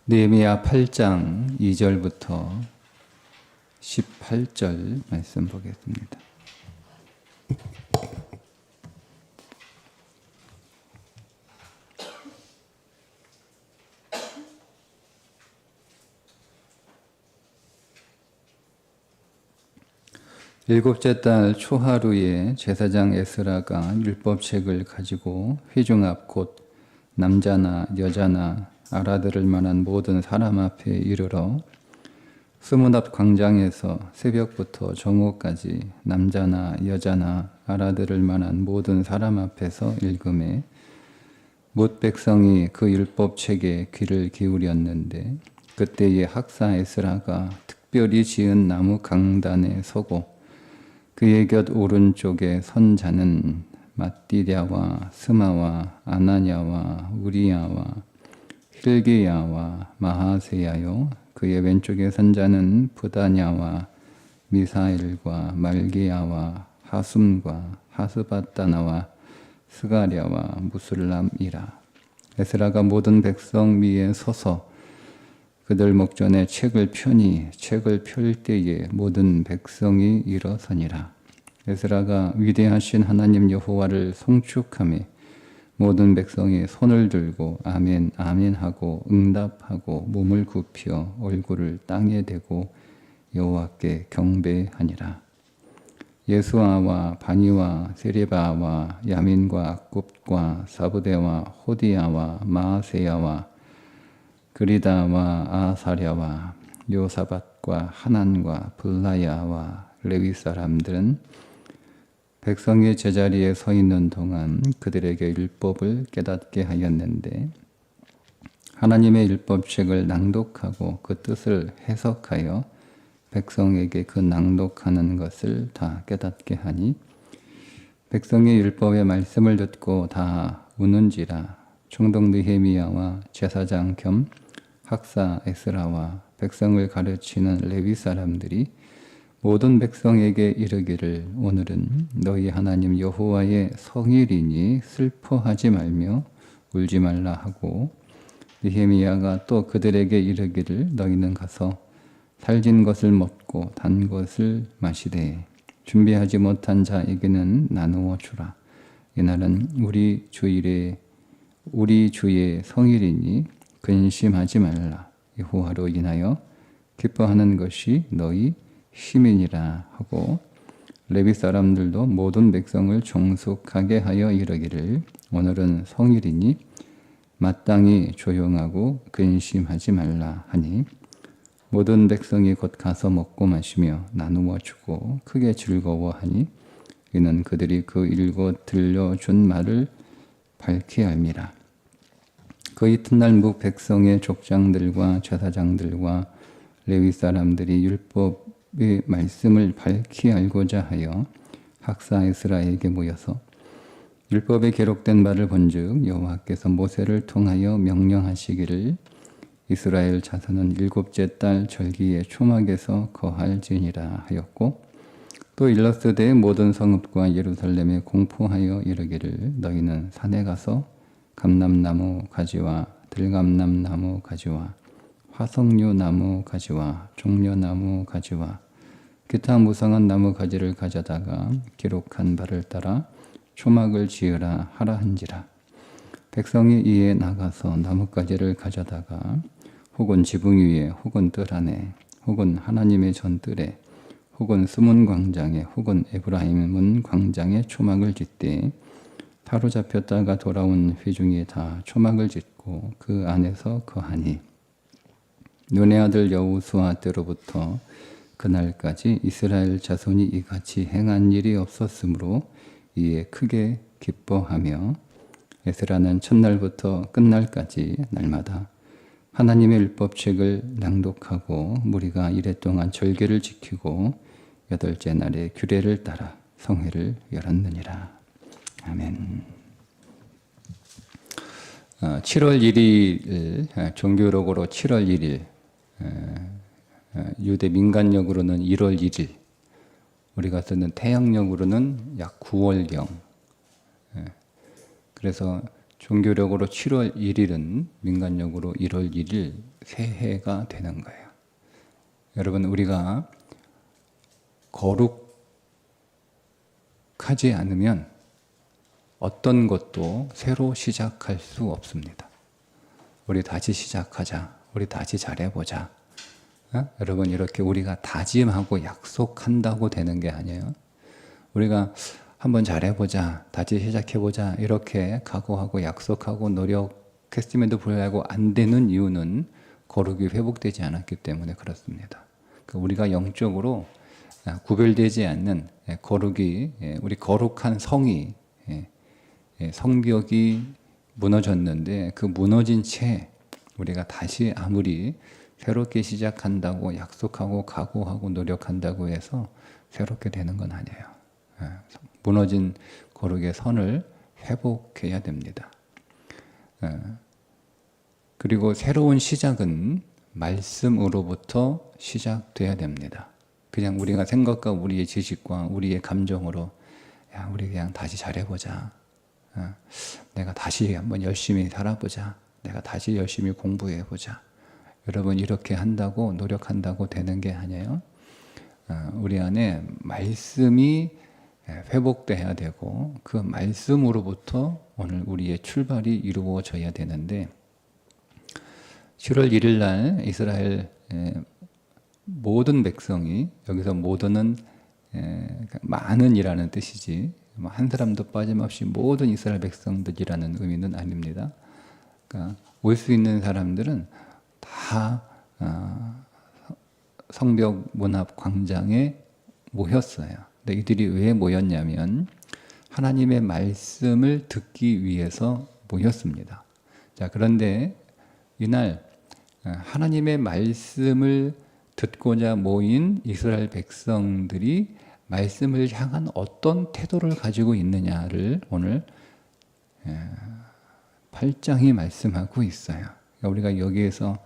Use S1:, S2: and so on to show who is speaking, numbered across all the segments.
S1: 느헤미야 8장 2절부터 18절 말씀 보겠습니다. 일곱째 달 초하루에 제사장 에스라가 율법책을 가지고 회중 앞 곧 남자나 여자나 알아들을 만한 모든 사람 앞에 이르러 수문 앞 광장에서 새벽부터 정오까지 남자나 여자나 알아들을 만한 모든 사람 앞에서 읽음에 뭇 백성이 그 율법책에 귀를 기울였는데 그때에 학사 에스라가 특별히 지은 나무 강단에 서고 그의 곁 오른쪽에 선 자는 마띠랴와 스마와 아나냐와 우리야와 힐기야와 마하세야요 그의 왼쪽에 선 자는 부다냐와 미사일과 말기야와 하숨과 하스바다나와 스가랴와 무술람이라. 에스라가 모든 백성 위에 서서 그들 목전에 책을 펴니 책을 펼 때에 모든 백성이 일어서니라. 에스라가 위대하신 하나님 여호와를 송축하며 모든 백성이 손을 들고 아멘 아멘 하고 응답하고 몸을 굽혀 얼굴을 땅에 대고 여호와께 경배하니라. 예수아와 바니와 세레바와 야민과 악굽과 사부대와 호디야와 마아세야와 그리다와 아사랴와 요사밧과 하난과 블라야와 레위 사람들은 백성의 제자리에 서 있는 동안 그들에게 율법을 깨닫게 하였는데 하나님의 율법책을 낭독하고 그 뜻을 해석하여 백성에게 그 낭독하는 것을 다 깨닫게 하니 백성이 율법의 말씀을 듣고 다 우는지라. 총독 느헤미야와 제사장 겸 학사 에스라와 백성을 가르치는 레위 사람들이 모든 백성에게 이르기를 오늘은 너희 하나님 여호와의 성일이니 슬퍼하지 말며 울지 말라 하고 느헤미야가 또 그들에게 이르기를 너희는 가서 살진 것을 먹고 단 것을 마시되 준비하지 못한 자에게는 나누어 주라. 이날은 우리 주의 성일이니 근심하지 말라. 여호와로 인하여 기뻐하는 것이 너희 시민이라 하고 레위 사람들도 모든 백성을 정숙하게 하여 이르기를 오늘은 성일이니 마땅히 조용하고 근심하지 말라 하니 모든 백성이 곧 가서 먹고 마시며 나누어 주고 크게 즐거워하니 이는 그들이 그 일고 들려준 말을 밝히 알미라. 그 이튿날 무 백성의 족장들과 제사장들과 레위 사람들이 율법의 말씀을 밝히 알고자 하여 학사 에스라에게 모여서 율법에 기록된 바를 본즉 여호와께서 모세를 통하여 명령하시기를 이스라엘 자손은 일곱째 달 절기의 초막에서 거할지니라 하였고 또 일러스되 모든 성읍과 예루살렘에 공포하여 이르기를 너희는 산에 가서 감람나무 가지와 들감람나무 가지와 화석류 나무 가지와 종려나무 가지와 기타 무성한 나무 가지를 가져다가 기록한 바를 따라 초막을 지으라 하라 한지라. 백성이 이에 나가서 나뭇가지를 가져다가 혹은 지붕 위에 혹은 뜰 안에 혹은 하나님의 전뜰에 혹은 수문 광장에 혹은 에브라임 문 광장에 초막을 짓되 사로잡혔다가 돌아온 회중이 다 초막을 짓고 그 안에서 거하니 눈의 아들 여호수아 때로부터 그날까지 이스라엘 자손이 이같이 행한 일이 없었으므로 이에 크게 기뻐하며 에스라는 첫날부터 끝날까지 날마다 하나님의 율법책을 낭독하고 무리가 이랫동안 절개를 지키고 여덟째 날에 규례를 따라 성회를 열었느니라. 아멘. 7월 1일 종교록으로 7월 1일 유대 민간력으로는 1월 1일 우리가 쓰는 태양력으로는 약 9월경. 그래서 종교력으로 7월 1일은 민간력으로 1월 1일 새해가 되는 거예요. 여러분, 우리가 거룩하지 않으면 어떤 것도 새로 시작할 수 없습니다. 우리 다시 시작하자. 우리 다시 잘해보자. 여러분, 이렇게 우리가 다짐하고 약속한다고 되는 게 아니에요. 우리가 한번 잘해보자, 다시 시작해보자, 이렇게 각오하고 약속하고 노력했음에도 불구하고 안 되는 이유는 거룩이 회복되지 않았기 때문에 그렇습니다. 그러니까 우리가 영적으로 구별되지 않는 거룩이, 우리 거룩한 성이, 성벽이 무너졌는데 그 무너진 채 우리가 다시 아무리 새롭게 시작한다고 약속하고 각오하고 노력한다고 해서 새롭게 되는 건 아니에요. 무너진 거룩의 선을 회복해야 됩니다. 그리고 새로운 시작은 말씀으로부터 시작돼야 됩니다. 그냥 우리가 생각과 우리의 지식과 우리의 감정으로 야, 우리 그냥 다시 잘해보자. 내가 다시 한번 열심히 살아보자. 내가 다시 열심히 공부해보자. 여러분, 이렇게 한다고 노력한다고 되는 게 아니에요. 우리 안에 말씀이 회복돼야 되고 그 말씀으로부터 오늘 우리의 출발이 이루어져야 되는데 7월 1일 날 이스라엘 모든 백성이, 여기서 모든은 많은이라는 뜻이지 한 사람도 빠짐없이 모든 이스라엘 백성들이라는 의미는 아닙니다. 그러니까 올 수 있는 사람들은 다 성벽 문 앞 광장에 모였어요. 근데 이들이 왜 모였냐면 하나님의 말씀을 듣기 위해서 모였습니다. 자, 그런데 이날 하나님의 말씀을 듣고자 모인 이스라엘 백성들이 말씀을 향한 어떤 태도를 가지고 있느냐를 오늘 8장이 말씀하고 있어요. 그러니까 우리가 여기에서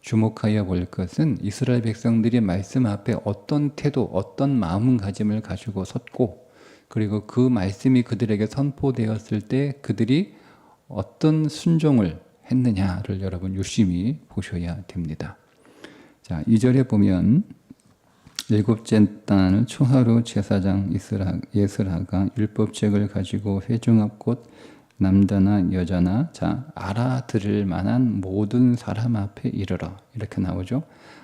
S1: 주목하여 볼 것은 이스라엘 백성들이 말씀 앞에 어떤 태도, 어떤 마음가짐을 가지고 섰고, 그리고 그 말씀이 그들에게 선포되었을 때 그들이 어떤 순종을 했느냐를 여러분 유심히 보셔야 됩니다. 자, 2절에 보면 일곱째 달 초하루 제사장 예스라가 율법책을 가지고 회중 앞 곧 남자나 여자나 자 알아들을 만한 모든 사람 앞에 이르러, 이렇게 나오죠.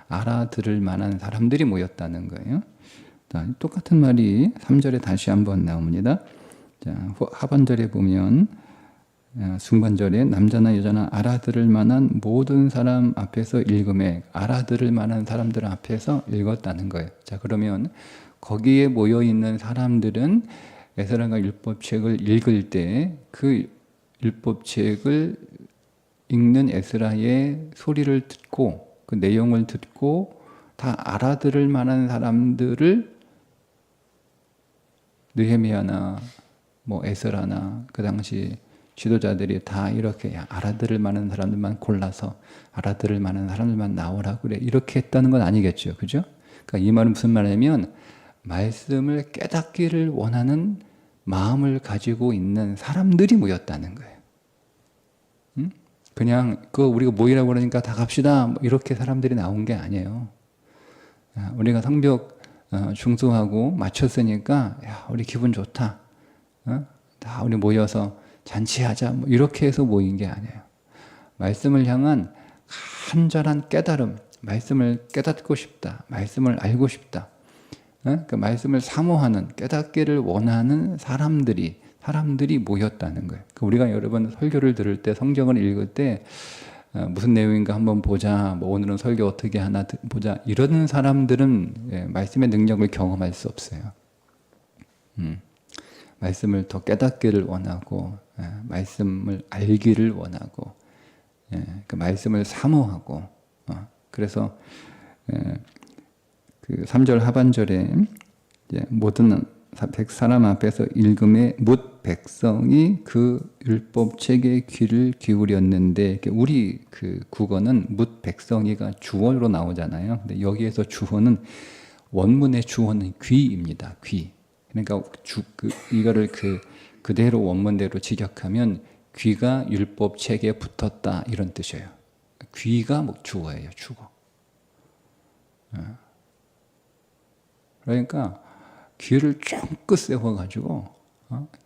S1: 알아들을 만한 사람들이 모였다는 거예요. 자, 똑같은 말이 3절에 다시 한번 나옵니다. 자, 하반절에 보면 중반절에 남자나 여자나 알아들을 만한 모든 사람 앞에서 읽음에, 알아들을 만한 사람들 앞에서 읽었다는 거예요. 자, 그러면 거기에 모여 있는 사람들은 에스라가 율법책을 읽을 때 그 율법책을 읽는 에스라의 소리를 듣고 그 내용을 듣고 다 알아들을 만한 사람들을 느헤미야나 뭐 에스라나 그 당시 지도자들이 다 이렇게 알아들을 만한 사람들만 골라서 알아들을 만한 사람들만 나오라고 그래, 이렇게 했다는 건 아니겠죠, 그죠? 그러니까 이 말은 무슨 말이냐면 말씀을 깨닫기를 원하는 마음을 가지고 있는 사람들이 모였다는 거예요. 그냥 그 우리가 모이라고 그러니까 다 갑시다 이렇게 사람들이 나온 게 아니에요. 우리가 성벽 중수하고 마쳤으니까 야, 우리 기분 좋다. 다 우리 모여서 잔치하자 뭐 이렇게 해서 모인 게 아니에요. 말씀을 향한 간절한 깨달음, 말씀을 깨닫고 싶다, 말씀을 알고 싶다, 그 말씀을 사모하는, 깨닫기를 원하는 사람들이 모였다는 거예요. 우리가 여러분 설교를 들을 때, 성경을 읽을 때 무슨 내용인가 한번 보자, 뭐 오늘은 설교 어떻게 하나 보자, 이러는 사람들은 말씀의 능력을 경험할 수 없어요. 말씀을 더 깨닫기를 원하고, 말씀을 알기를 원하고, 그 말씀을 사모하고, 그래서 그 3절 하반절에 모든 사람 앞에서 읽음에 뭇 백성이 그 율법책에 귀를 기울였는데, 우리 그 국어는 뭇 백성이가 주어로 나오잖아요. 근데 여기에서 주어는 원문의 주어는 귀입니다. 귀. 그러니까 이거를 그대로 원문대로 직역하면 귀가 율법 책에 붙었다 이런 뜻이에요. 귀가 뭐 주어예요, 주어. 그러니까 귀를 쫑긋 세워가지고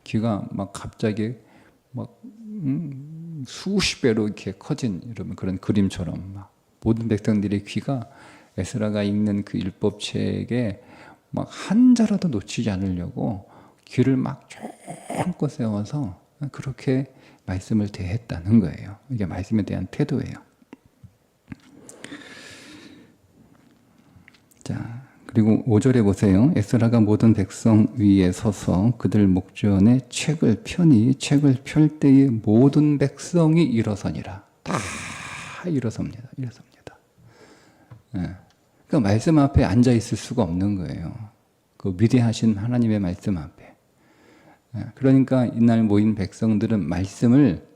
S1: 귀가 막 갑자기 막 수십 배로 이렇게 커진 여러분 그런 그림처럼 막 모든 백성들의 귀가 에스라가 읽는 그 율법책에 막 한자라도 놓치지 않으려고 귀를 막 쫑긋 세워서 그렇게 말씀을 대했다는 거예요. 이게 말씀에 대한 태도예요. 자, 그리고 5절에 보세요. 에스라가 모든 백성 위에 서서 그들 목전에 책을 펴니 책을 펼 때에 모든 백성이 일어서니라. 다 일어섭니다. 일어섭니다. 예. 그러니까 말씀 앞에 앉아 있을 수가 없는 거예요. 그 위대하신 하나님의 말씀 앞에. 예. 그러니까 이날 모인 백성들은 말씀을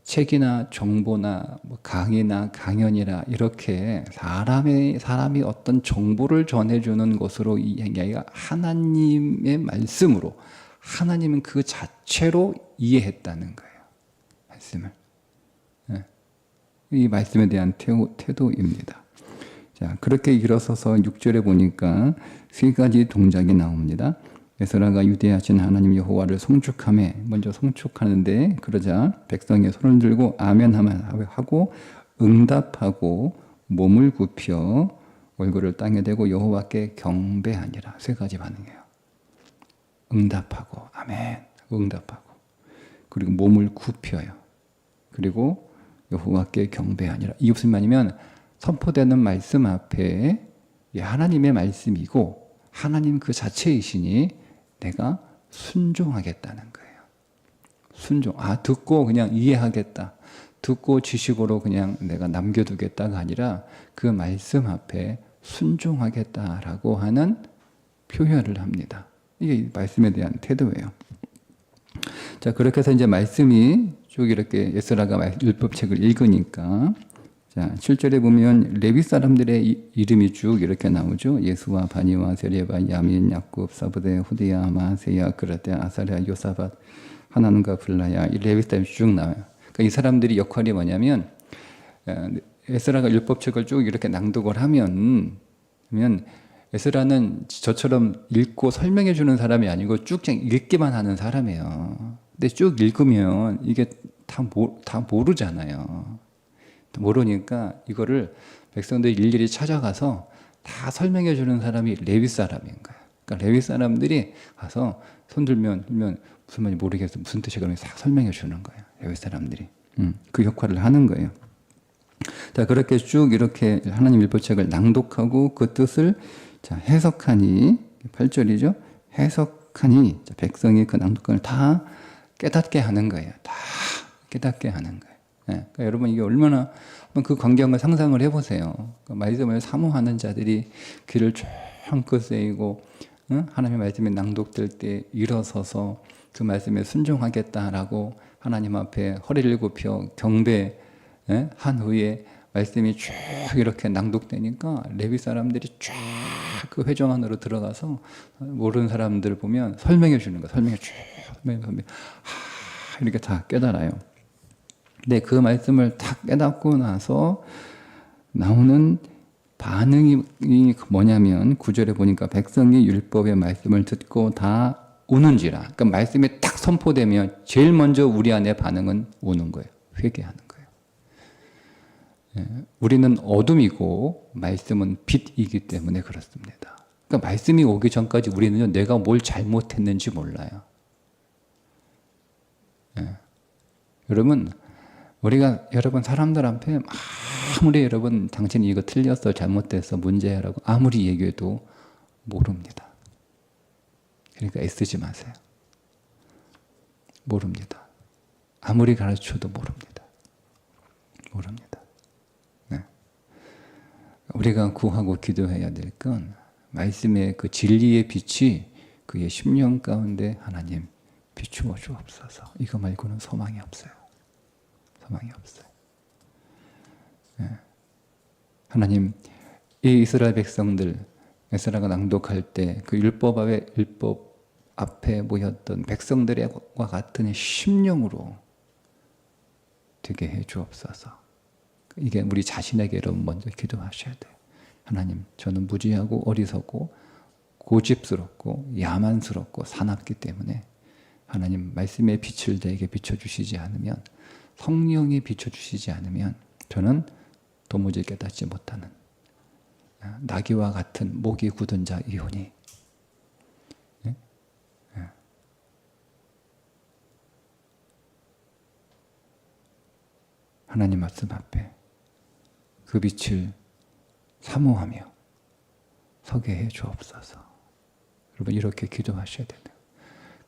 S1: 책이나 정보나 뭐 강의나 강연이나 이렇게 사람이 어떤 정보를 전해주는 것으로 이야기가 하나님의 말씀으로 하나님은 그 자체로 이해했다는 거예요. 말씀을. 네. 이 말씀에 대한 태도입니다. 자, 그렇게 일어서서 6절에 보니까 세 가지 동작이 나옵니다. 에스라가 유대하신 하나님 여호와를 송축하며 먼저 송축하는데 그러자 백성이 손을 들고 아멘 하고 응답하고 몸을 굽혀 얼굴을 땅에 대고 여호와께 경배하니라. 세 가지 반응이에요. 응답하고 아멘 응답하고 그리고 몸을 굽혀요. 그리고 여호와께 경배하니라. 이게 무슨 말이냐면 선포되는 말씀 앞에 하나님의 말씀이고 하나님 그 자체이시니 내가 순종하겠다는 거예요. 순종. 듣고 그냥 이해하겠다. 듣고 지식으로 그냥 내가 남겨두겠다가 아니라 그 말씀 앞에 순종하겠다라고 하는 표현을 합니다. 이게 말씀에 대한 태도예요. 자, 그렇게 해서 이제 말씀이 쭉 이렇게 에스라가 율법책을 읽으니까 자, 7절에 보면 레위 사람들의 이름이 쭉 이렇게 나오죠. 예수와 바니와 세레바, 야민, 야곱, 사브데, 후디야, 마세야, 그라데, 아사랴, 요사밧, 하나님과 블라야 이 레위 사람이 쭉 나와요. 그러니까 이 사람들이 역할이 뭐냐면 에스라가 율법책을 쭉 이렇게 낭독을 하면 에스라는 저처럼 읽고 설명해 주는 사람이 아니고 쭉 그냥 읽기만 하는 사람이에요. 근데 쭉 읽으면 이게 다 모르잖아요. 모르니까 이거를 백성들이 일일이 찾아가서 다 설명해 주는 사람이 레위 사람인 거예요. 그러니까 레위 사람들이 가서 손 들면 무슨 말인지 모르겠어 무슨 뜻이 그러면 다 설명해 주는 거예요. 레위 사람들이 그 역할을 하는 거예요. 자, 그렇게 쭉 이렇게 하나님 율법책을 낭독하고 그 뜻을 자, 해석하니 8절이죠. 해석하니 자, 백성이 그 낭독을 다 깨닫게 하는 거예요. 다 깨닫게 하는 거예요. 네. 그러니까 여러분 이게 얼마나 그 광경을 상상을 해보세요. 그러니까 말씀을 사모하는 자들이 귀를 쫑긋 세이고 하나님의 말씀이 낭독될 때 일어서서 그 말씀에 순종하겠다라고 하나님 앞에 허리를 굽혀 경배한 후에 말씀이 쭉 이렇게 낭독되니까 레위 사람들이 쫙 그 회정 안으로 들어가서 모르는 사람들 보면 설명해 주는 거예요. 설명해 이렇게 다 깨달아요. 근데 그 말씀을 다 깨닫고 나서 나오는 반응이 뭐냐면 9절에 보니까 백성이 율법의 말씀을 듣고 다 우는지라. 그러니까 말씀이 딱 선포되면 제일 먼저 우리 안에 반응은 오는 거예요. 회개하는 거예요. 우리는 어둠이고 말씀은 빛이기 때문에 그렇습니다. 그러니까 말씀이 오기 전까지 우리는 내가 뭘 잘못했는지 몰라요. 여러분 사람들 앞에 아무리 여러분 당신이 이거 틀렸어 잘못됐어 문제야라고 아무리 얘기해도 모릅니다. 그러니까 애쓰지 마세요. 모릅니다. 아무리 가르쳐도 모릅니다. 네. 우리가 구하고 기도해야 될 건 말씀의 그 진리의 빛이 그의 심령 가운데 하나님 비추어 주옵소서. 이거 말고는 소망이 없어요. 네. 하나님, 이 이스라엘 백성들 에스라가 낭독할 때 그 율법 앞에 모였던 백성들과 같은 심령으로 되게 해 주옵소서. 이게 우리 자신에게 여러분 먼저 기도하셔야 돼요. 하나님, 저는 무지하고 어리석고 고집스럽고 야만스럽고 사납기 때문에 하나님 말씀의 빛을 내게 비춰주시지 않으면, 성령이 비춰주시지 않으면 저는 도무지 깨닫지 못하는 나귀와 같은 목이 굳은 자이오니 하나님 말씀 앞에 그 빛을 사모하며 서게 해 주옵소서. 여러분 이렇게 기도하셔야 돼요.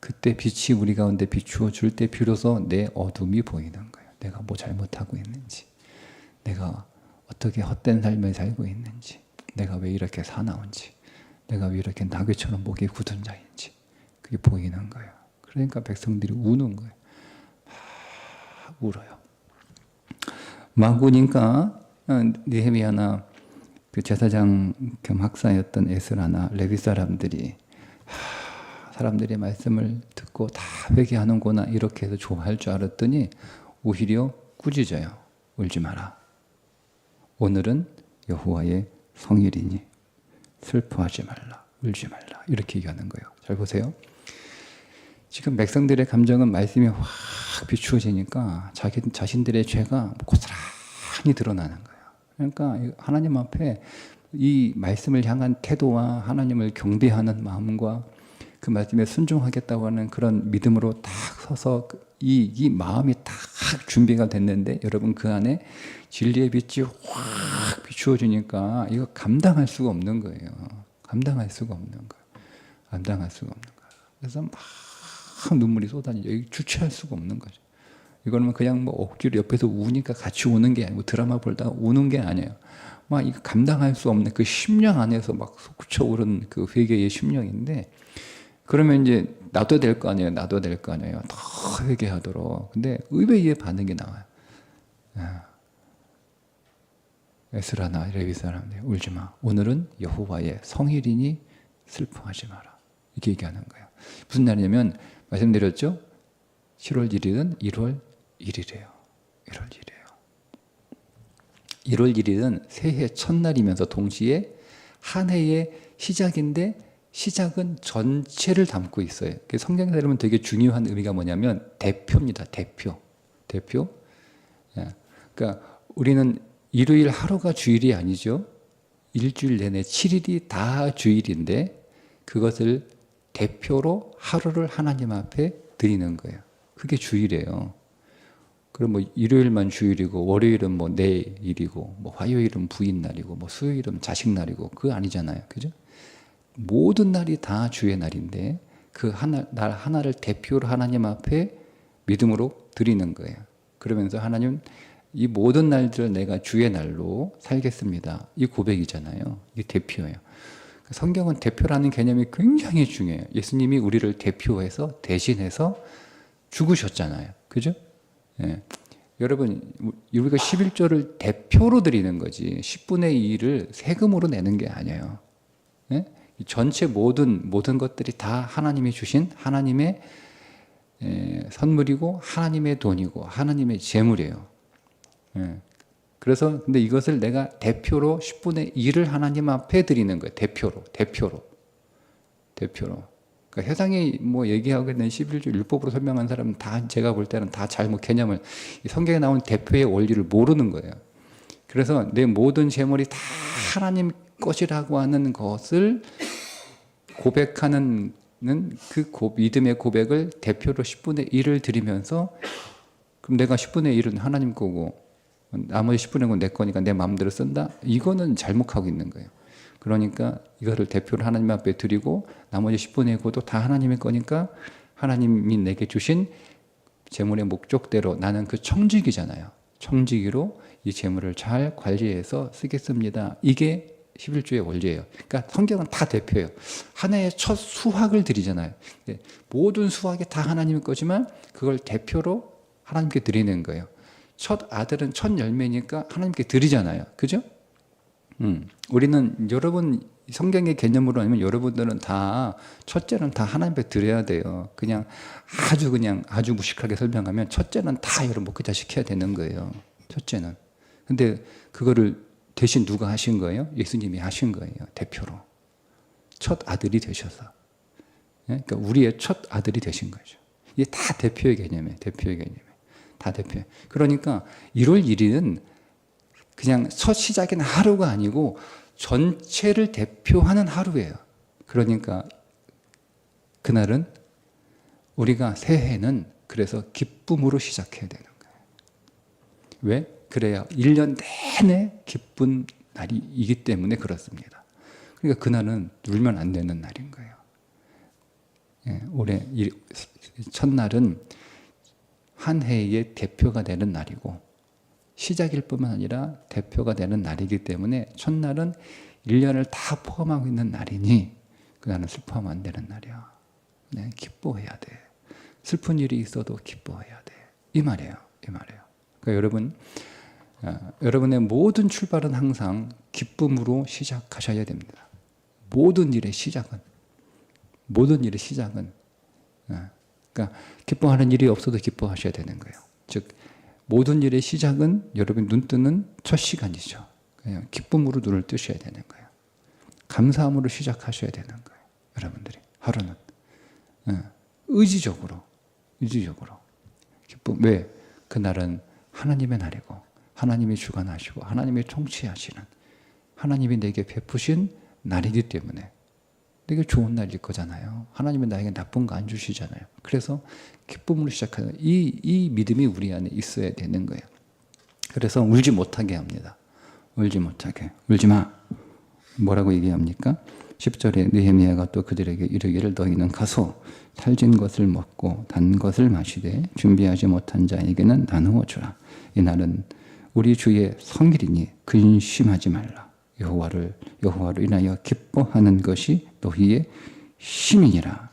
S1: 그때 빛이 우리 가운데 비추어 줄 때 비로소 내 어둠이 보이는 거예요. 내가 뭐 잘못하고 있는지, 내가 어떻게 헛된 삶을 살고 있는지, 내가 왜 이렇게 사나운지, 내가 왜 이렇게 나귀처럼 목이 굳은 자인지 그게 보이는 거예요. 그러니까 백성들이 우는 거예요. 막 울어요. 막 우니까 느헤미야나 그 제사장 겸 학사였던 에스라나 레위 사람들이 사람들의 말씀을 듣고 다 회개하는구나 이렇게 해서 좋아할 줄 알았더니 오히려 꾸짖어요. 울지 마라. 오늘은 여호와의 성일이니 슬퍼하지 말라. 울지 말라. 이렇게 얘기하는 거예요. 잘 보세요. 지금 백성들의 감정은 말씀이 확 비추어지니까 자신들의 죄가 고스란히 드러나는 거예요. 그러니까 하나님 앞에 이 말씀을 향한 태도와 하나님을 경배하는 마음과 그 말씀에 순종하겠다고 하는 그런 믿음으로 딱 서서 이 마음이 딱 준비가 됐는데 여러분 그 안에 진리의 빛이 확 비추어지니까 이거 감당할 수가 없는 거예요. 감당할 수가 없는 거예요. 감당할 수가 없는 거예요. 그래서 막 눈물이 쏟아지죠. 주체할 수가 없는 거죠. 이거는 그냥 뭐 억지로 옆에서 우니까 같이 우는 게 아니고 드라마 보다가 우는 게 아니에요. 막 이거 감당할 수 없는 그 심령 안에서 막 솟구쳐오른 그 회개의 심령인데 그러면 이제 놔둬야 될 거 아니에요. 놔둬야 될 거 아니에요. 더 회개하도록. 근데 의외의 반응이 나와요. 에스라나 레위 사람들 울지 마. 오늘은 여호와의 성일이니 슬퍼하지 마라. 이렇게 얘기하는 거예요. 무슨 날이냐면 말씀드렸죠? 7월 1일은 1월 1일이에요. 1월 1일이에요. 1월 1일은 새해 첫날이면서 동시에 한 해의 시작인데 시작은 전체를 담고 있어요. 성경에서 여러분 되게 중요한 의미가 뭐냐면 대표입니다. 대표. 그러니까 우리는 일요일 하루가 주일이 아니죠. 일주일 내내 7일이 다 주일인데 그것을 대표로 하루를 하나님 앞에 드리는 거예요. 그게 주일이에요. 그럼 뭐 일요일만 주일이고 월요일은 뭐 내 일이고 뭐 화요일은 부인 날이고 뭐 수요일은 자식 날이고 그거 아니잖아요. 그죠? 모든 날이 다 주의 날인데 그 날 하나를 대표로 하나님 앞에 믿음으로 드리는 거예요. 그러면서 하나님 이 모든 날들을 내가 주의 날로 살겠습니다. 이 고백이잖아요. 이게 대표예요. 성경은 대표라는 개념이 굉장히 중요해요. 예수님이 우리를 대표해서 대신해서 죽으셨잖아요. 그죠? 예. 여러분 우리가 11조를 대표로 드리는 거지 10분의 2를 세금으로 내는 게 아니에요. 예? 전체 모든 것들이 다 하나님이 주신 하나님의 선물이고 하나님의 돈이고 하나님의 재물이에요. 그래서 근데 이것을 내가 대표로 10분의 1을 하나님 앞에 드리는 거예요. 대표로. 그러니까 세상에 뭐 얘기하고 있는 11조 율법으로 설명한 사람은 다 제가 볼 때는 다 잘못 개념을 성경에 나온 대표의 원리를 모르는 거예요. 그래서 내 모든 재물이 다 하나님 것이라고 하는 것을 고백하는 그 믿음의 고백을 대표로 10분의 1을 드리면서 그럼 내가 10분의 1은 하나님 거고 나머지 10분의 1은 내 거니까 내 마음대로 쓴다? 이거는 잘못하고 있는 거예요. 그러니까 이거를 대표로 하나님 앞에 드리고 나머지 10분의 9도 다 하나님의 거니까 하나님이 내게 주신 재물의 목적대로 나는 그 청지기잖아요. 청지기로 이 재물을 잘 관리해서 쓰겠습니다. 이게 11조의 원리예요. 그러니까 성경은 다 대표예요. 한 해의 첫 수확을 드리잖아요. 모든 수확이 다 하나님의 거지만 그걸 대표로 하나님께 드리는 거예요. 첫 아들은 첫 열매니까 하나님께 드리잖아요. 그죠? 우리는 여러분 성경의 개념으로 아니면 여러분들은 다 첫째는 다 하나님 앞에 드려야 돼요. 그냥 아주 무식하게 설명하면 첫째는 다 여러분 목회자 시켜야 되는 거예요. 첫째는. 근데 그거를 대신 누가 하신 거예요? 예수님이 하신 거예요. 대표로. 첫 아들이 되셔서. 그러니까 우리의 첫 아들이 되신 거죠. 이게 다 대표의 개념이에요. 대표의 개념이에요. 다 대표. 그러니까 1월 1일은 그냥 첫 시작인 하루가 아니고 전체를 대표하는 하루예요. 그러니까 그날은 우리가 새해는 그래서 기쁨으로 시작해야 되는 거예요. 왜? 그래야 1년 내내 기쁜 날이기 때문에 그렇습니다. 그러니까 그날은 울면 안 되는 날인 거예요. 예, 올해 첫날은 한 해의 대표가 되는 날이고 시작일 뿐만 아니라 대표가 되는 날이기 때문에 첫날은 1년을 다 포함하고 있는 날이니 그날은 슬퍼하면 안 되는 날이야. 네, 기뻐해야 돼. 슬픈 일이 있어도 기뻐해야 돼. 이 말이에요. 이 말이에요. 그러니까 여러분의 모든 출발은 항상 기쁨으로 시작하셔야 됩니다. 모든 일의 시작은. 그러니까 기뻐하는 일이 없어도 기뻐하셔야 되는 거예요. 즉 모든 일의 시작은 여러분 눈 뜨는 첫 시간이죠. 그냥 기쁨으로 눈을 뜨셔야 되는 거예요. 감사함으로 시작하셔야 되는 거예요. 여러분들이 하루는 의지적으로 기쁨. 왜? 그날은 하나님의 날이고 하나님이 주관하시고 하나님이 통치하시는 하나님이 내게 베푸신 날이기 때문에 되게 좋은 날일 거잖아요. 하나님이 나에게 나쁜 거 안 주시잖아요. 그래서 기쁨으로 시작하는 이 믿음이 우리 안에 있어야 되는 거예요. 그래서 울지 못하게 합니다. 울지 못하게. 울지 마. 뭐라고 얘기합니까? 10절에 느헤미야가 또 그들에게 이르기를 너희는 가서 살진 것을 먹고 단 것을 마시되 준비하지 못한 자에게는 나누어 주라. 이날은 우리 주의 성일이니 근심하지 말라. 여호와를 인하여 기뻐하는 것이 너희의 힘이니라.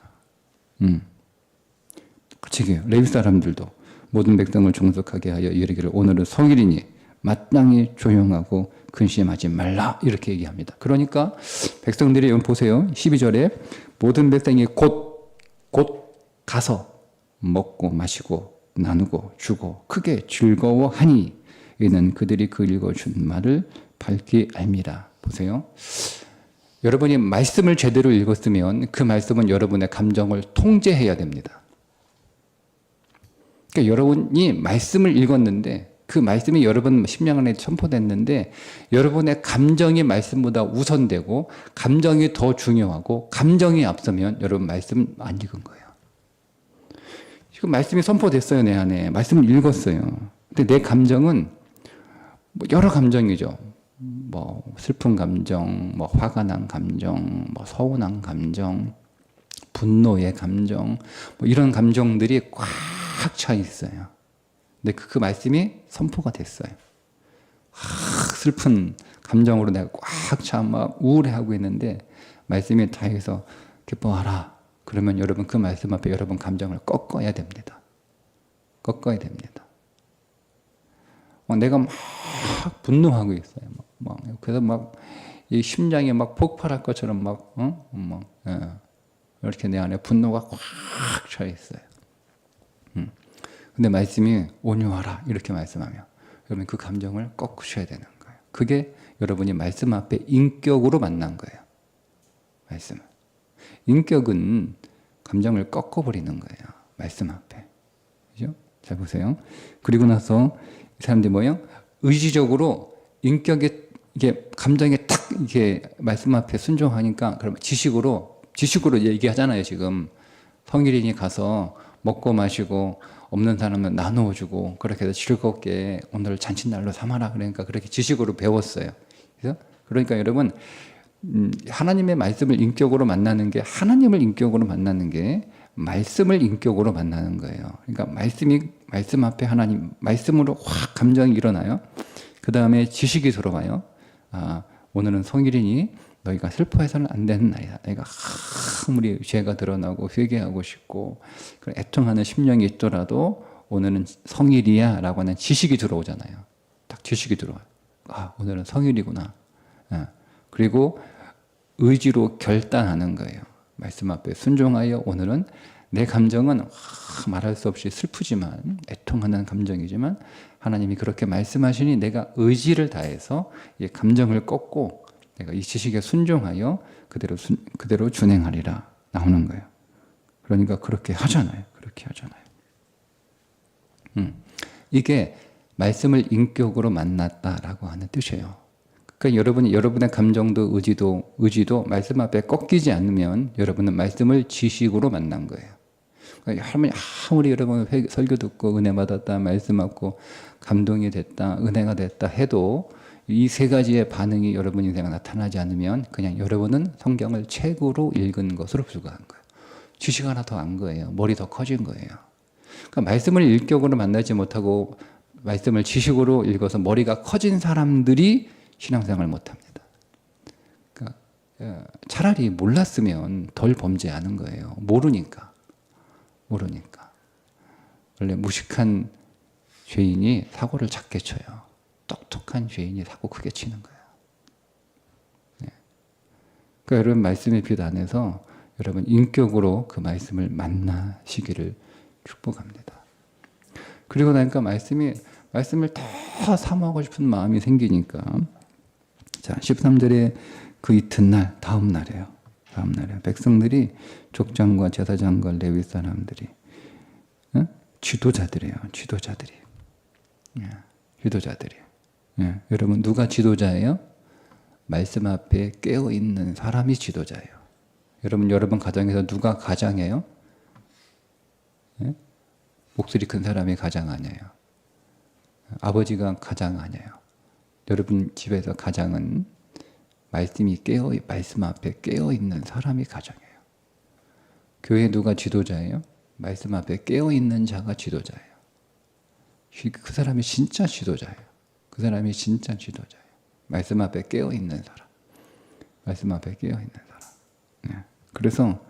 S1: 그치게요. 레위 사람들도 모든 백성을 종속하게 하여 이르기를 오늘은 성일이니 마땅히 조용하고 근심하지 말라. 이렇게 얘기합니다. 그러니까 백성들이 여기 보세요. 12절에 모든 백성이 곧 가서 먹고 마시고 나누고 주고 크게 즐거워하니 이는 그들이 그 읽어준 말을 밝히 알미라. 보세요. 여러분이 말씀을 제대로 읽었으면 그 말씀은 여러분의 감정을 통제해야 됩니다. 그러니까 여러분이 말씀을 읽었는데 그 말씀이 여러분 심령 안에 첨포됐는데 여러분의 감정이 말씀보다 우선되고 감정이 더 중요하고 감정이 앞서면 여러분 말씀 안 읽은 거예요. 지금 말씀이 선포됐어요. 내 안에. 말씀을 읽었어요. 근데 내 감정은 뭐 여러 감정이죠. 뭐 슬픈 감정, 뭐 화가 난 감정, 뭐 서운한 감정, 분노의 감정, 뭐 이런 감정들이 꽉 차 있어요. 근데 그 말씀이 선포가 됐어요. 슬픈 감정으로 내가 꽉 차 막 우울해하고 있는데 말씀이 다해서 기뻐하라. 그러면 여러분 그 말씀 앞에 여러분 감정을 꺾어야 됩니다. 꺾어야 됩니다. 내가 막 분노하고 있어요. 그래서 막 이 심장이 막 폭발할 것처럼 이렇게 내 안에 분노가 꽉 차 있어요. 근데 말씀이 온유하라 이렇게 말씀하며 여러분 그 감정을 꺾으셔야 되는 거예요. 그게 여러분이 말씀 앞에 인격으로 만난 거예요. 말씀은. 인격은 감정을 꺾어버리는 거예요. 말씀 앞에. 그죠? 잘 보세요. 그리고 나서 이 사람들이 뭐예요? 의지적으로 인격에 이게 감정에 딱 이게 말씀 앞에 순종하니까 그러면 지식으로 얘기하잖아요. 지금 성일인이 가서 먹고 마시고 없는 사람은 나누어 주고 그렇게 해서 즐겁게 오늘 잔칫날로 삼아라. 그러니까 그렇게 지식으로 배웠어요. 그러니까 여러분 하나님의 말씀을 인격으로 만나는 게 하나님을 인격으로 만나는 게 말씀을 인격으로 만나는 거예요. 그러니까 말씀 앞에 하나님 말씀으로 확 감정이 일어나요. 그 다음에 지식이 들어와요. 오늘은 성일이니 너희가 슬퍼해서는 안 되는 날이다. 내가 아무리 죄가 드러나고 회개하고 싶고 애통하는 심령이 있더라도 오늘은 성일이야 라고 하는 지식이 들어오잖아요. 딱 지식이 들어와요. 오늘은 성일이구나. 그리고 의지로 결단하는 거예요. 말씀 앞에 순종하여 오늘은 내 감정은 말할 수 없이 슬프지만 애통하는 감정이지만 하나님이 그렇게 말씀하시니 내가 의지를 다해서 이 감정을 꺾고 내가 이 지식에 순종하여 그대로 준행하리라 나오는 거예요. 그러니까 그렇게 하잖아요. 그렇게 하잖아요. 이게 말씀을 인격으로 만났다라고 하는 뜻이에요. 그러니까 여러분의 감정도 의지도 말씀 앞에 꺾이지 않으면 여러분은 말씀을 지식으로 만난 거예요. 그러니까 아무리 여러분 설교 듣고 은혜 받았다, 말씀 받고 감동이 됐다, 은혜가 됐다 해도 이 세 가지의 반응이 여러분 인생에 나타나지 않으면 그냥 여러분은 성경을 책으로 읽은 것으로 불과한 거예요. 지식 하나 더 안 거예요. 머리 더 커진 거예요. 그러니까 말씀을 인격으로 만나지 못하고 말씀을 지식으로 읽어서 머리가 커진 사람들이 신앙생활을 못합니다. 그러니까 차라리 몰랐으면 덜 범죄하는 거예요. 모르니까. 원래 무식한 죄인이 사고를 작게 쳐요. 똑똑한 죄인이 사고 크게 치는 거예요. 그러니까 여러분 말씀의 빛 안에서 여러분 인격으로 그 말씀을 만나시기를 축복합니다. 그리고 나니까 말씀을 더 사모하고 싶은 마음이 생기니까 자 13절에 그 이튿날 다음 날이에요. 백성들이 족장과 제사장과 레위 사람들이 지도자들이에요. 지도자들이. 여러분 누가 지도자예요? 말씀 앞에 깨어있는 사람이 지도자예요. 여러분 가정에서 누가 가장이에요? 목소리 큰 사람이 가장 아니에요. 아버지가 가장 아니에요. 여러분 집에서 가장은 말씀 앞에 깨어있는 사람이 가장이에요. 교회 누가 지도자예요? 말씀 앞에 깨어있는 자가 지도자예요. 그 사람이 진짜 지도자예요. 말씀 앞에 깨어있는 사람. 그래서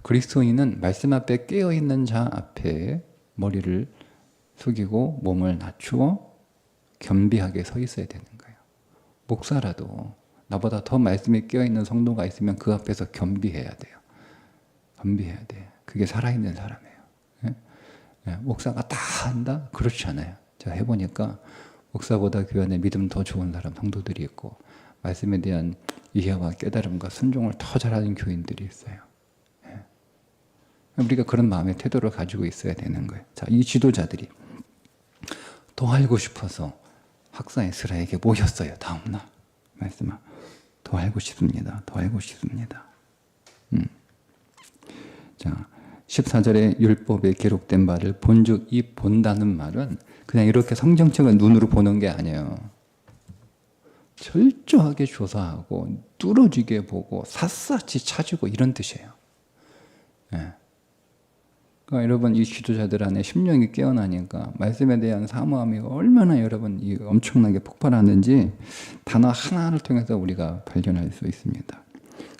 S1: 그리스도인은 말씀 앞에 깨어있는 자 앞에 머리를 숙이고 몸을 낮추어 겸비하게 서 있어야 되는 거예요. 목사라도 나보다 더 말씀에 깨어있는 성도가 있으면 그 앞에서 겸비해야 돼요. 그게 살아있는 사람이에요. 목사가 다 한다? 그렇지 않아요. 제가 해보니까 목사보다 교회 안에 믿음 더 좋은 사람, 성도들이 있고 말씀에 대한 이해와 깨달음과 순종을 더 잘하는 교인들이 있어요. 우리가 그런 마음의 태도를 가지고 있어야 되는 거예요. 자, 이 지도자들이 더 알고 싶어서 학사 에스라에게 모였어요. 다음날 말씀을 더 알고 싶습니다. 자, 14절에 율법에 기록된 바를 본즉 이 본다는 말은 그냥 이렇게 성경책을 눈으로 보는 게 아니에요. 철저하게 조사하고 뚫어지게 보고 샅샅이 찾고 이런 뜻이에요. 그러니까 여러분 이 지도자들 안에 심령이 깨어나니까 말씀에 대한 사모함이 얼마나 여러분 엄청나게 폭발하는지 단어 하나를 통해서 우리가 발견할 수 있습니다.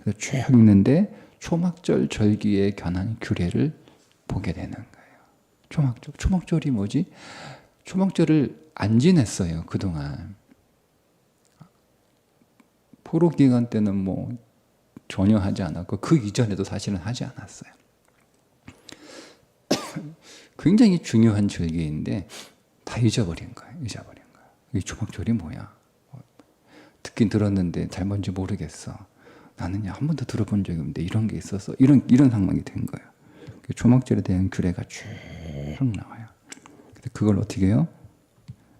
S1: 그래서 쭉 읽는데 초막절 절기에 관한 규례를 보게 되는 거예요. 초막절이 뭐지? 초막절을 안 지냈어요. 그동안. 포로 기간 때는 뭐 전혀 하지 않았고 그 이전에도 사실은 하지 않았어요. 굉장히 중요한 절기인데 다 잊어버린 거예요. 이 초막절이 뭐야? 듣긴 들었는데 잘 뭔지 모르겠어. 나는 한 번도 들어본 적이 없는데 이런 게 있었어. 이런 상황이 된 거예요. 초막절에 대한 규례가 쭉 나와요. 그걸 어떻게 해요?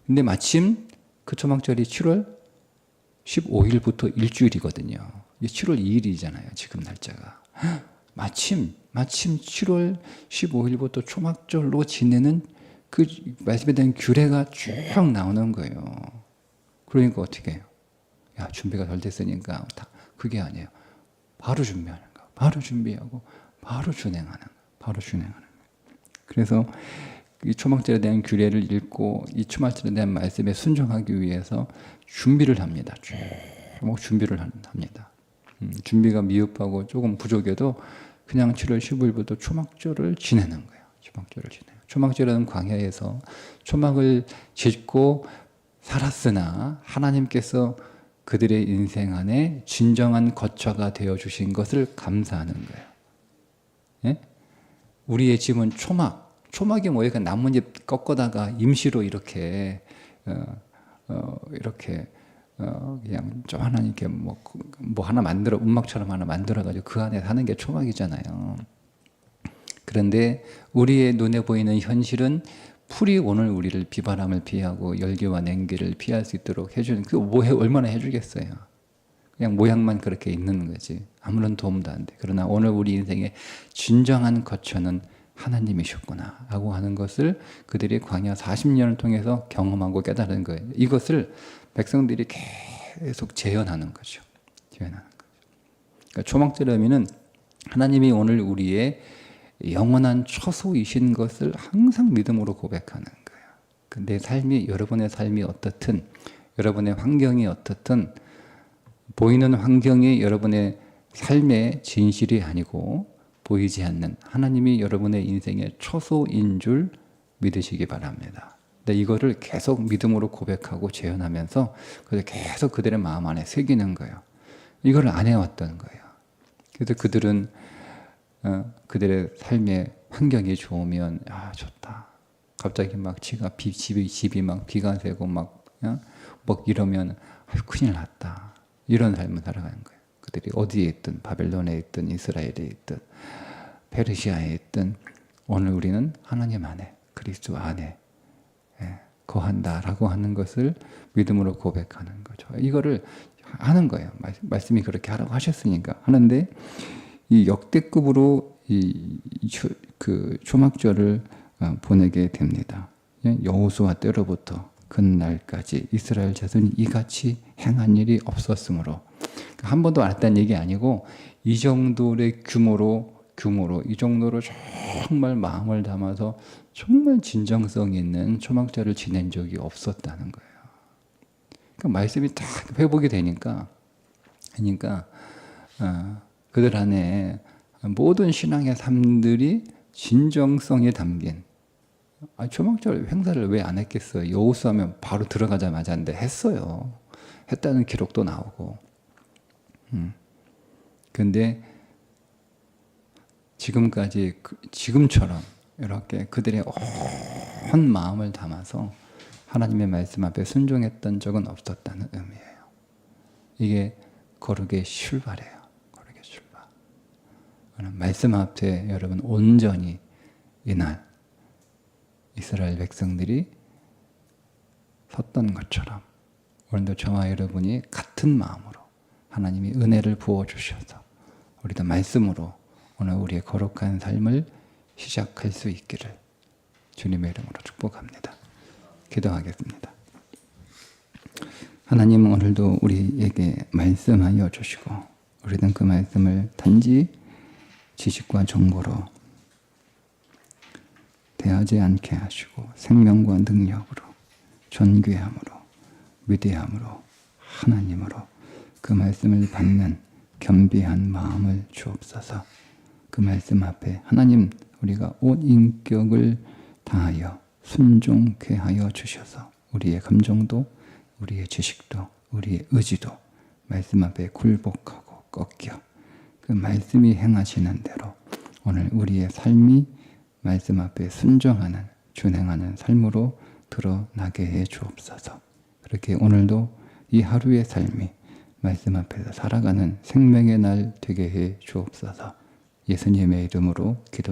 S1: 근데 마침 그 초막절이 7월 15일부터 일주일이거든요. 7월 2일이잖아요. 지금 날짜가. 마침 7월 15일부터 초막절로 지내는 그 말씀에 대한 규례가 쭉 나오는 거예요. 그러니까 어떻게 해요? 야, 준비가 덜 됐으니까 그게 아니에요. 바로 준비하는 거. 바로 준비하고 바로 준행하는 거. 그래서 이 초막절에 대한 규례를 읽고 이 초막절에 대한 말씀에 순종하기 위해서 준비를 합니다. 쭉 준비를 합니다. 준비가 미흡하고 조금 부족해도 그냥 7월 15일부터 초막절을 지내는 거예요. 초막절은 광야에서 초막을 짓고 살았으나 하나님께서 그들의 인생 안에 진정한 거처가 되어 주신 것을 감사하는 거예요. 예? 우리의 집은 초막이 뭐예요? 그러니까 나뭇잎 꺾어다가 임시로 이렇게 이렇게 그냥 좀 하나 이렇게 뭐 하나 만들어 움막처럼 하나 만들어 가지고 그 안에 사는 게 초막이잖아요. 그런데 우리의 눈에 보이는 현실은 풀이 오늘 우리를 비바람을 피하고 열기와 냉기를 피할 수 있도록 해주는 그 얼마나 해주겠어요. 그냥 모양만 그렇게 있는 거지. 아무런 도움도 안 돼. 그러나 오늘 우리 인생의 진정한 거처는 하나님이셨구나 하고 하는 것을 그들이 광야 40년을 통해서 경험하고 깨달은 거예요. 이것을 백성들이 계속 재현하는 거죠. 재현하는 거죠. 그러니까 초막절의 의미는 하나님이 오늘 우리의 영원한 처소이신 것을 항상 믿음으로 고백하는 거예요. 내 삶이, 여러분의 삶이 어떻든, 여러분의 환경이 어떻든, 보이는 환경이 여러분의 삶의 진실이 아니고 보이지 않는 하나님이 여러분의 인생의 처소인 줄 믿으시기 바랍니다. 근데 이거를 계속 믿음으로 고백하고 재현하면서 계속 그들의 마음 안에 새기는 거예요. 이걸 안 해왔던 거예요. 그래서 그들은 그들의 삶의 환경이 좋으면 좋다. 갑자기 막 집이 막 비가 새고 막 이러면 큰일 났다. 이런 삶을 살아가는 거예요. 그들이 어디에 있든 바벨론에 있든 이스라엘에 있든 페르시아에 있든 오늘 우리는 하나님 안에 그리스도 안에 거한다라고 하는 것을 믿음으로 고백하는 거죠. 이거를 하는 거예요. 말씀이 그렇게 하라고 하셨으니까 하는데 이 역대급으로 그 초막절을 보내게 됩니다. 여호수아 때로부터 그날까지 이스라엘 자손이 이같이 행한 일이 없었으므로 한 번도 안 했다는 얘기 아니고 이 정도의 규모로 이 정도로 정말 마음을 담아서 정말 진정성 있는 초막절을 지낸 적이 없었다는 거예요. 그러니까 말씀이 다 회복이 되니까 그들 안에 모든 신앙의 삶들이 진정성에 담긴 초막절 행사를 왜 안 했겠어요? 여호수아면 바로 들어가자마자 하는데 했어요. 했다는 기록도 나오고. 그런데 지금까지 지금처럼 이렇게 그들의 온 마음을 담아서 하나님의 말씀 앞에 순종했던 적은 없었다는 의미예요. 이게 거룩의 출발이에요. 거룩의 출발. 말씀 앞에 여러분 온전히 이날 이스라엘 백성들이 섰던 것처럼 오늘도 저와 여러분이 같은 마음으로 하나님이 은혜를 부어주셔서 우리도 말씀으로 오늘 우리의 거룩한 삶을 시작할 수 있기를 주님의 이름으로 축복합니다. 기도하겠습니다. 하나님 오늘도 우리에게 말씀하여 주시고 우리는 그 말씀을 단지 지식과 정보로 대하지 않게 하시고 생명과 능력으로 존귀함으로 위대함으로 하나님으로 그 말씀을 받는 겸비한 마음을 주옵소서. 그 말씀 앞에 하나님 우리가 온 인격을 다하여 순종케 하여 주셔서 우리의 감정도 우리의 지식도 우리의 의지도 말씀 앞에 굴복하고 꺾여 그 말씀이 행하시는 대로 오늘 우리의 삶이 말씀 앞에 순종하는 준행하는 삶으로 드러나게 해 주옵소서. 그렇게 오늘도 이 하루의 삶이 말씀 앞에서 살아가는 생명의 날 되게 해 주옵소서. 예수님의 이름으로 기도